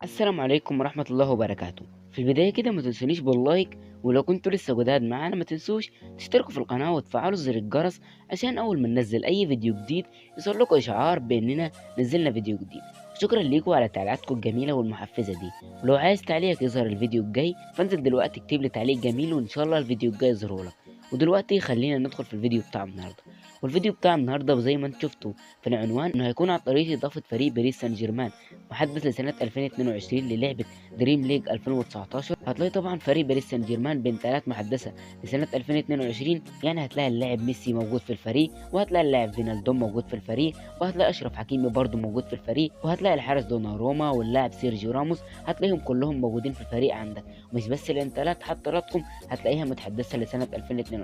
السلام عليكم ورحمة الله وبركاته. في البداية كده ما تنسونيش باللايك، ولو كنتوا لسه جداد معانا ما تنسوش تشتركوا في القناة وتفعلوا زر الجرس عشان أول ما ننزل أي فيديو جديد يوصل لكم إشعار بأننا نزلنا فيديو جديد. شكرا ليكم على تعليقاتكم الجميلة والمحفزة دي، ولو عايز تعليقك يظهر الفيديو الجاي فانزل دلوقتي اكتب لي تعليق جميل وإن شاء الله الفيديو الجاي يظهره لك. ودلوقتي خلينا ندخل في الفيديو بتاع النهاردة. والفيديو بتاع النهاردة زي ما انتم شفتوا في العنوان انه هيكون عن طريقة إضافة فريق باريس سان جيرمان محدث لسنة 2022 للعبة دريم ليج 2019. هتلاقي طبعا فريق باريس سان جيرمان بانتقالات محدثة لسنة 2022، يعني هتلاقي اللاعب ميسي موجود في الفريق، وهتلاقي اللاعب فينالدوم موجود في الفريق، وهتلاقي أشرف حكيمي برضه موجود في الفريق، وهتلاقي الحارس دوناروما واللاعب سيرجيو راموس هتلاقيهم كلهم موجودين في الفريق عندك. مش بس الانتقالات، حتى راتكم هتلاقيها متحدثة لسنة 2022.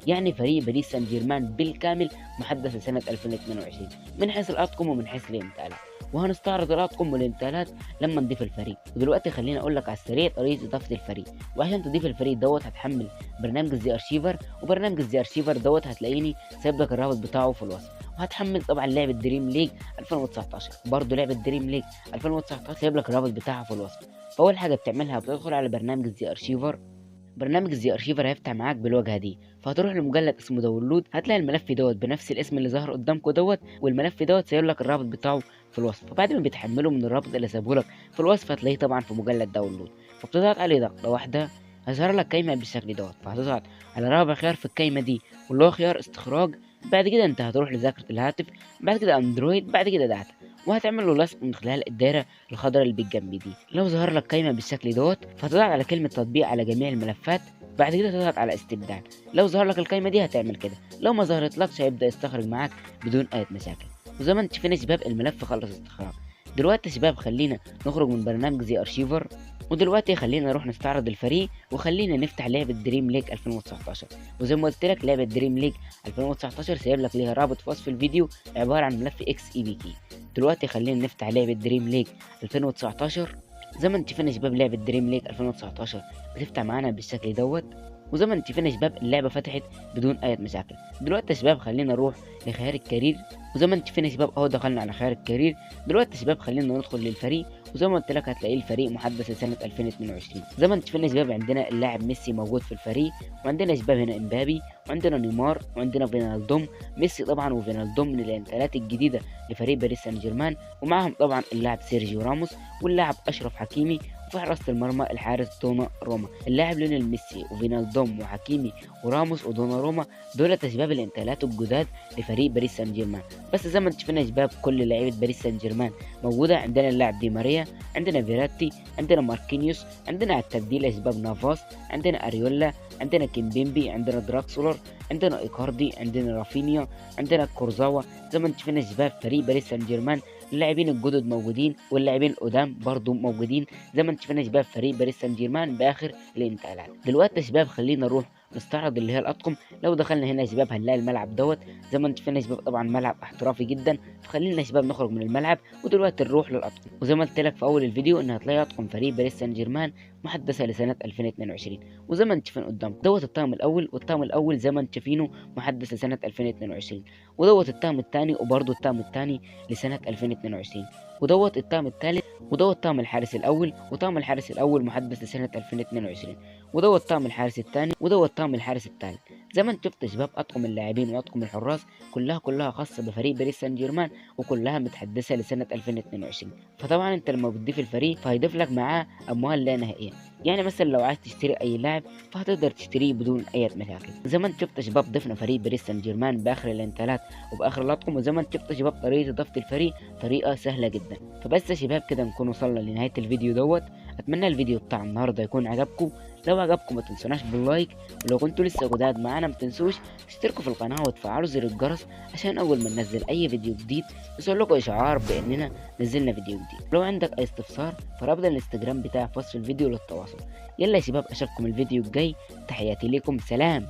يعني فريق باريس سان جيرمان بالكامل محدث لسنة 2022 من حيث الأطقم ومن حيث الانتقالات، وهنستعرض الأطقم والانتقالات لما نضيف الفريق. ودلوقتي خليني اقول لك على السريع طريقه اضافه الفريق. وعشان تضيف الفريق هتحمل برنامج الزي ارشيفر، وبرنامج الزي ارشيفر هتلاقيني سايب لك الرابط بتاعه في الوصف. وهتحمل طبعا لعبه دريم ليج 2019، برضه لعبه دريم ليج 2019 سايب لك الرابط بتاعها في الوصف. فاول حاجه بتعملها بتدخل على برنامج الزي ارشيفر. برنامج الزي ارشيفر هيفتح معاك بالواجهه دي، فهتروح لمجلد اسمه داونلود، هتلاقي الملف بنفس الاسم اللي ظهر قدامكم والملف سايب لك الرابط بتاعه في الوصف. فبعد ما بتحمله من الرابط اللي سابه لك في الوصف هتلاقيه طبعا في مجلد داونلود، فبتضغط عليه ضغطه واحده هيظهر لك قايمه بالشكل فهتضغط على رابع خيار في القايمه دي واللي هو خيار استخراج. بعد كده انت هتروح لذاكره الهاتف، بعد كده اندرويد، بعد كده داتا، وهتعمل له لصق من خلال الدايره الخضراء اللي بالجنب دي. لو ظهر لك قايمه بالشكل فهتضغط على كلمه تطبيق على جميع الملفات، بعد كده تضغط على استبدال. لو ظهر لك القايمه دي هتعمل كده، لو ما ظهرت لكش هيبدا يستخرج معاك بدون اي مشاكل. وزي ما انت شايفين يا شباب الملف خلص استخراج. دلوقتي يا شباب خلينا نخرج من برنامج زي ارشيفر، ودلوقتي خلينا نروح نستعرض الفريق وخلينا نفتح لعبه دريم ليج 2019. وزي ما قلت لك لعبه دريم ليج 2019 سايب لك ليها رابط في وصف الفيديو عباره عن ملف اكس اي بي كي. دلوقتي خلينا نفتح لعبه دريم ليج 2019. زي ما انت شايفين يا شباب لعبه دريم ليج 2019 بتفتح معانا بالشكل وزي ما انت شايفين يا شباب اللعبه فتحت بدون اي مشاكل. دلوقتي يا شباب خلينا نروح لخيار الكارير، وزي ما انت شايفين يا شباب اهو دخلنا على خيار الكارير. دلوقتي يا شباب خلينا ندخل للفريق، وزي ما قلت لك هتلاقي الفريق محدث لسنه 2022. زي ما انت شايفين يا شباب عندنا اللاعب ميسي موجود في الفريق، وعندنا يا شباب هنا امبابي، وعندنا نيمار، وعندنا فينالدوم. ميسي طبعا وفينالدوم من الانتقالات الجديده لفريق باريس سان جيرمان، ومعهم طبعا اللاعب سيرجيو راموس واللاعب اشرف حكيمي، وفي حراسة المرمى الحارس دونا روما. اللاعب ليونيل ميسي وفينالدوم وحكيمي وراموس ودونا روما دول شباب الانتقالات الجداد لفريق باريس سان جيرمان. بس زي ما انتم شايفين يا شباب كل لعيبه باريس سان جيرمان موجوده. عندنا اللاعب دي ماريا، عندنا فيراتي، عندنا ماركينيوس، عندنا على التبديل يا شباب نافاس، عندنا اريولا، عندنا كيمبيمبي، عندنا دراكسولر، عندنا ايكاردي، عندنا رافينيا، عندنا كورزاوا. زي ما انتم شايفين يا شباب فريق باريس سان جيرمان اللاعبين الجدد موجودين واللاعبين القدام برضو موجودين. زي ما انتم شايفين يا شباب فريق باريس سان جيرمان باخر الانتقالات. دلوقتي يا شباب خلينا نروح نستعرض اللي هي الاطقم. لو دخلنا هنا يا شباب هنلاقي الملعب زي ما انتم شايفين يا شباب طبعا ملعب احترافي جدا. فخلينا يا شباب نخرج من الملعب ودلوقتي نروح للاطقم. وزي ما قلت لك في اول الفيديو ان هتلاقي اطقم فريق باريس سان جيرمان محدثه لسنه 2022. وزي ما انتم شايفين قدامكم الطقم الاول، والطقم الاول زي ما انتم شايفينه محدث لسنه 2022، الطقم الثاني وبرضه الطقم الثاني لسنه 2022، الطقم الثالث، طقم الحارس الاول، وطقم الحارس الاول محدث لسنه 2022، طقم الحارس الثاني، طقم الحارس الثالث. زي ما انت شفت يا شباب اطقم اللاعبين واطقم الحراس كلها خاصه بفريق باريس سان جيرمان، وكلها متحدثه لسنه 2022. فطبعا انت لما بتضيف الفريق فهيضيف لك معاه اموال لا نهائيه. يعني مثلا لو عايز تشتري اي لاعب فهتقدر تشتريه بدون اي مشاكل. زي ما انت شفت يا شباب ضفنا فريق باريس سان جيرمان باخر الانتقالات وباخر الاطقم. وزي ما انت شفت يا شباب طريقه اضافه الفريق طريقه سهله جدا. فبس يا شباب كده نكون وصلنا لنهايه الفيديو اتمنى الفيديو بتاع النهارده يكون عجبكم. لو عجبكم ما تنسوناش باللايك، ولو كنتوا لسه جداد معانا ما تنسوش تشتركوا في القناه وتفعلوا زر الجرس عشان اول ما ننزل اي فيديو جديد يوصل لكم اشعار باننا نزلنا فيديو جديد. لو عندك اي استفسار فرابط الانستجرام بتاعي في وصف الفيديو للتواصل. يلا يا شباب اشوفكم الفيديو الجاي، تحياتي لكم، سلام.